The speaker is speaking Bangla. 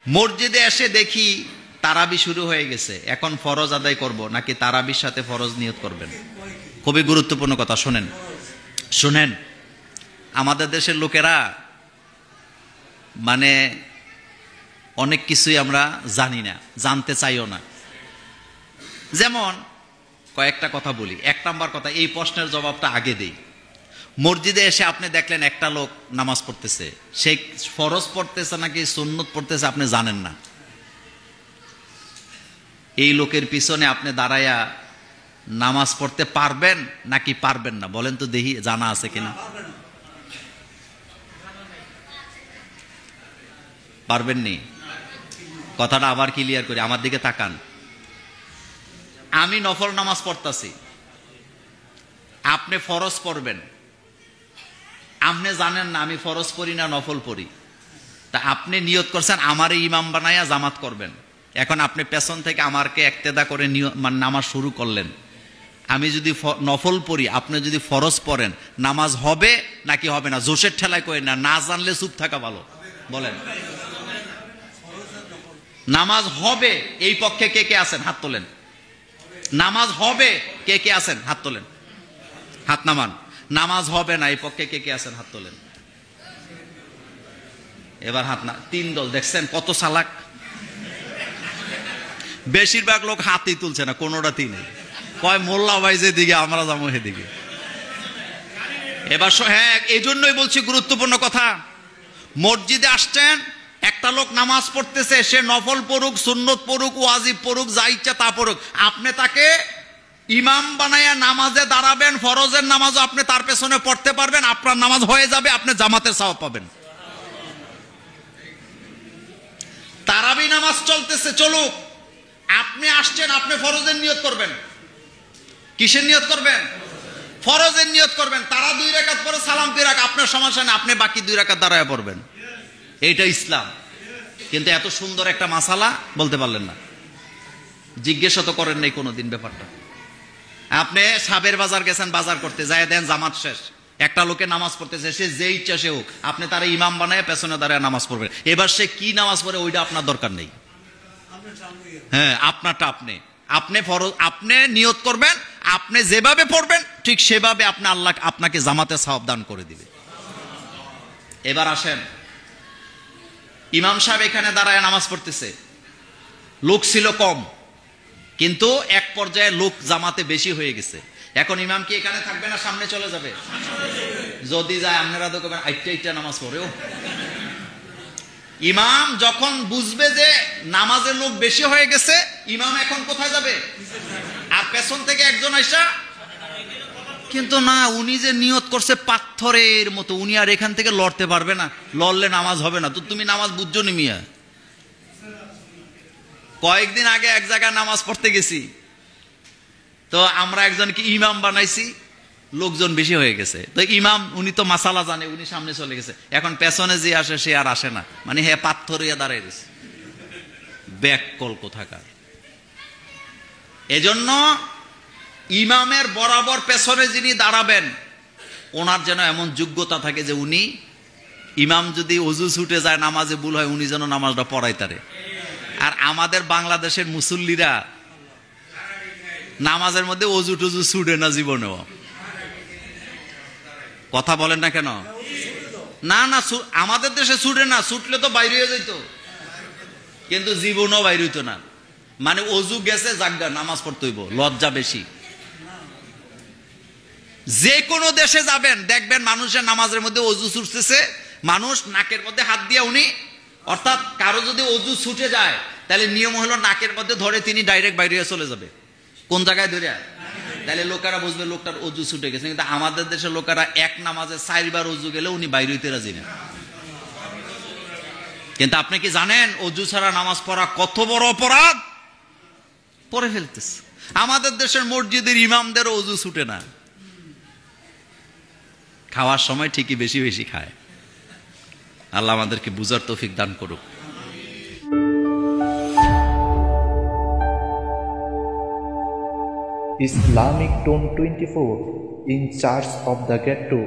মসজিদে এসে দেখি তারাবি শুরু হয়ে গেছে, এখন ফরজ আদায় করব নাকি তারাবির সাথে ফরজ নিয়ত করবেন? খুবই গুরুত্বপূর্ণ কথা, শুনেন শুনেন। আমাদের দেশের লোকেরা মানে অনেক কিছুই আমরা জানি না, জানতে চাইও না। যেমন কয়েকটা কথা বলি। এক নাম্বার কথা, এই প্রশ্নের জবাবটা আগে দেই। মসজিদে এসে আপনি দেখলেন একটা লোক নামাজ পড়তেছে, সে ফরজ পড়তেছে নাকি সুন্নত পড়তেছে আপনি জানেন না। এই লোকের পিছনে আপনি দাঁড়ায়া নামাজ পড়তে পারবেন নাকি পারবেন না? বলেন তো দেখি, জানা আছে কিনা? পারবেন নি? কথাটা আবার ক্লিয়ার করি, আমার দিকে তাকান। আমি নফল নামাজ পড়তাছি, আপনি ফরজ পড়বেন, আপনি জানেন না আমি ফরজ পড়ি না নফল পড়ি, তা আপনি নিয়ত করছেন আমারে ইমাম বানায়া জামাত করবেন। এখন আপনি পেছন থেকে আমাকে একতেদা করে মানে নামাজ শুরু করলেন। আমি যদি নফল পড়ি, আপনি যদি ফরজ পড়েন, নামাজ হবে নাকি হবে না? জোশের ঠেলায় কই না, না জানলে চুপ থাকা ভালো। বলেন নামাজ হবে এই পক্ষে কে কে আছেন? হাত তোলেন। নামাজ হবে কে কে আছেন? হাত তোলেন, হাত নামান। নামাজ হবে না এই পক্ষে কে কে আছেন? হাত তোলেন। এবার হাত না, তিন দল। দেখছেন কত চালাক? বেশিরভাগ লোক হাতই তুলছে না, কোনোটা তিনে কয় মোল্লা ভাই যেদিকে আমরা যাবো সেদিকে। এবার হ্যাঁ, এই জন্যই বলছি গুরুত্বপূর্ণ কথা। মসজিদে আসছেন, একটা লোক নামাজ পড়তেছে, সে নফল পড়ুক, সুন্নত পড়ুক, ওয়াজিব পড়ুক, যা ইচ্ছা তা পড়ুক, আপনি তাকে ইমাম বানায়া নামাজে দাঁড়াবেন। ফরজের নামাজও আপনি তার পেছনে পড়তে পারবেন, আপনার নামাজ হয়ে যাবে, আপনি জামাতের সওয়াব পাবেন। তারাবি নামাজ চলতেছে, চলুক, আপনি আসছেন, আপনি ফরজের নিয়ত করবেন। কিসের নিয়ত করবেন? ফরজের নিয়ত করবেন। তারা 2 রাকাত পরে সালাম 2 রাকাত, আপনার সমস্যা নেই, আপনি বাকি 2 রাকাত দাঁড়ায় পড়বেন। এইটা ইসলাম। কিন্তু এত সুন্দর একটা মাসালা বলতে পারলেন না, জিজ্ঞেস তো করেন নাই কোনোদিন ব্যাপারটা। আপনি সাবের বাজার গেছেন, বাজার করতে যায় দেন জামাত শেষ, একটা লোকে নামাজ পড়তেছে, সে যে ইচ্ছা সে হোক, আপনি তারা ইমাম বানায় পেছনে দাঁড়ায় নামাজ পড়বেন। এবার সে কি নামাজ পড়ে ওইটা আপনার দরকার নেই। হ্যাঁ, আপনারটা আপনি ফরজ, আপনি নিয়ত করবেন, আপনি যেভাবে পড়বেন ঠিক সেভাবে আপনি আল্লাহ আপনাকে জামাতে সওয়াব দান করে দিবে। এবার আসেন, ইমাম সাহেব এখানে দাঁড়ায় নামাজ পড়তেছে, লোক ছিল কম, কিন্তু এক পর্যায়ে লোক জামাতে বেশি হয়ে গেছে। এখন ইমাম কি এখানে থাকবে না সামনে চলে যাবে? যদি যায় আপনারা তো কবেন আইটা নামাজ পড়েও। ইমাম যখন বুঝবে যে নামাজের লোক বেশি হয়ে গেছে, ইমাম এখন কোথায় যাবে? আর পেছন থেকে একজন আইসা, কিন্তু না, উনি যে নিয়ত করছে পাথরের মতো, উনি আর এখান থেকে লড়তে পারবে না, লড়লে নামাজ হবে না। তো তুমি নামাজ বুঝছো নি মিয়া? কয়েকদিন আগে এক জায়গায় নামাজ পড়তে গেছি, তো আমরা একজনকে ইমাম বানাইছি, লোকজন বেশি হয়ে গেছে। তো ইমাম উনি তো মাসালা জানে, উনি সামনে চলে গেছে, এখন পেছনে যে আসে সে আর আসে না, মানে হ্যাঁ পাথর হইয়া দাঁড়ায় গেছে, ব্যাককল কোথাকার। এজন্য ইমামের বরাবর পেছনে যিনি দাঁড়াবেন, ওনার যেন এমন যোগ্যতা থাকে যে উনি, ইমাম যদি অজু ছুটে যায়, নামাজে ভুল হয়, উনি যেন নামাজটা পড়াই তারে। আর আমাদের বাংলাদেশের মুসল্লিরা নামাজের মধ্যে অজু টজু ছুটে না জীবনেও। কথা বলেন না কেন? না না, আমাদের দেশে ছুটে না, ছুটলে তো বাইরে হয়ে যেত, কিন্তু জীবনও বাইরে হইতো না। মানে অজু গেছে, জাগা নামাজ পড়তে হইব, লজ্জা বেশি। যে কোনো দেশে যাবেন দেখবেন মানুষের নামাজের মধ্যে অজু ছুটতেছে, মানুষ নাকের মধ্যে হাত দিয়ে উনি, অর্থাৎ কারো যদি অজু ছুটে যায় তাহলে নিয়ম হলো নাকের মধ্যে ধরে তিনি ডাইরেক্ট বাইরে চলে যাবে। কোন জায়গায় ধরে? তাহলে লোকেরা বুঝবে লোকটার অজু ছুটে গেছে। কিন্তু আমাদের দেশের লোকেরা এক নামাজে 4 বার অজু গেলে উনি বাইরে হইতে রাজি না। কিন্তু আপনি কি জানেন অজু ছাড়া নামাজ পড়া কত বড় অপরাধ? পড়ে ফেলতেছে। আমাদের দেশের মসজিদের ইমামদের অজু ছুটে না, খাওয়ার সময় ঠিকই বেশি বেশি খায়। আল্লাহ আমাদেরকে বুঝার তৌফিক দান করুক। Islamic Tone 24, in charge of the Ghetto.